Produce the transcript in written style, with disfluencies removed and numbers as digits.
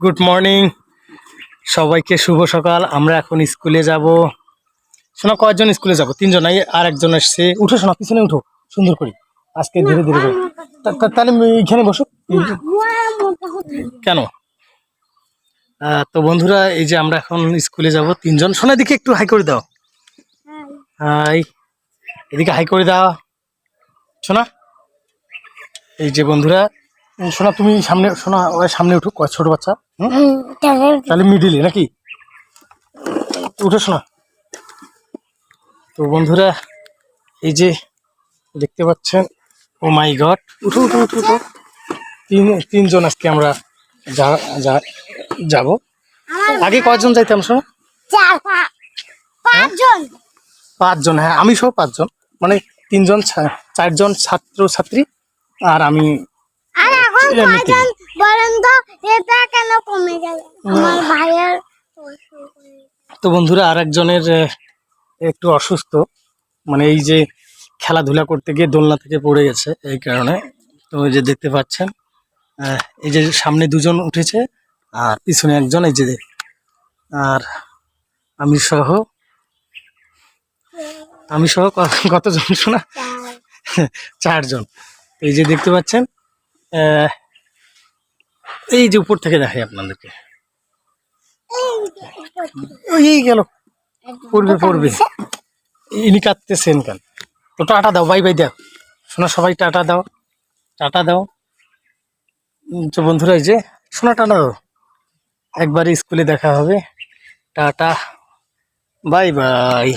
Good morning সবাইকে, শুভ সকাল। আমরা এখন স্কুলে যাব। শোনা, কয়েকজন স্কুলে যাব? তিনজন। আর একজন এসছে। উঠো শোনা, পিছনে উঠো সুন্দর করে। আজকে ধীরে ধীরে যাবো। তাহলে এখানে বসো। কেন? তো বন্ধুরা, এই যে আমরা এখন স্কুলে যাব তিনজন। শোনা, দিকে একটু হাই করে দাও। হাই, এদিকে হাই করে দাও শোনা। এই যে বন্ধুরা, শোনা তুমি সামনে, শোনা ওরা সামনে উঠুক, ছোট বাচ্চা। তাহলে মিডিলে নাকি? উঠে শোনা। তো বন্ধুরা, এই যে দেখতে পাচ্ছেন, ও মাই গড, উঠো উঠো উঠো উঠো। তিনজন আজকে আমরা যাব। আগে কয়জন যাইতাম শোনো? পাঁচজন, হ্যাঁ, আমি সহ পাঁচজন, মানে তিনজন, চারজন ছাত্র ছাত্রী আর আমি। তো বন্ধুরা, আর একজনের একটু অসুস্থ, মানে এই যে খেলাধুলা করতে গিয়ে দোলনা থেকে পড়ে গেছে, এই কারণে। তো এই যে দেখতে পাচ্ছেন, এই যে সামনে দুজন উঠেছে আর পিছনে একজন, এই যে। আর আমি সহ কতজন শোনা? চারজন। এই যে দেখতে পাচ্ছেন, এই যে উপর থেকে দেখাই আপনাদেরকে। ওই গেল, পড়বে পড়বে। ইনি কাঁদতেছেন কেন? তো টাটা দাও, বাই বাই দাও শোনা, সবাই টাটা দাও, টাটা দাও। তো বন্ধুরা, এই যে শোনা, টাটা দাও। একবারে স্কুলে দেখা হবে। Tata, bye bye.